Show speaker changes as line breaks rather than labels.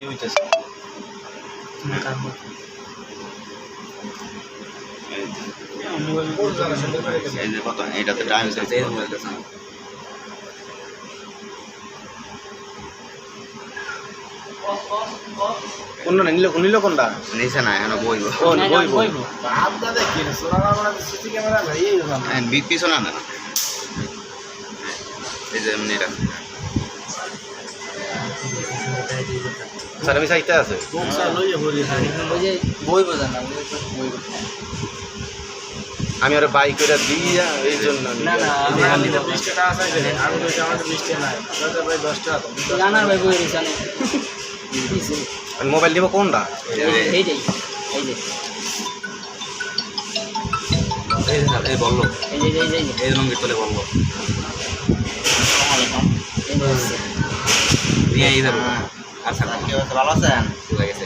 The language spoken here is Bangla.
হইতেছে এই যে কত এটাতে টাইম আছে এই মোবাইলটা
কোনটা নিল কোনটা
নিচে না এখন বইবো
বইবো
আপনা দেখি সোনার আমরা সিসি ক্যামেরা নাই এই
হ্যাঁ বিগ পিছনে না এই যে এমনি রাখ
সার্ভিস আইতে আছে
বক্সা লইয়া ভরি
ওই যে বইবো জানা বইবো
আমি আর বাই করে দিয়া এই জন্য
না না
আমরা নিতে 20 টাকা আছে আমি কইছি আমাদের 20 টাকা নাই দাদা ভাই 10 টাকা
জানার ভাই বই জানে
মোবাইল নিব কোনটা
এইটাই এই যে
এই বললো
এই যে এই যে
এই রঙের তোলে বললো নিয়ে এই যাবো আর সাথে ভালো আছেন ঠিক আছে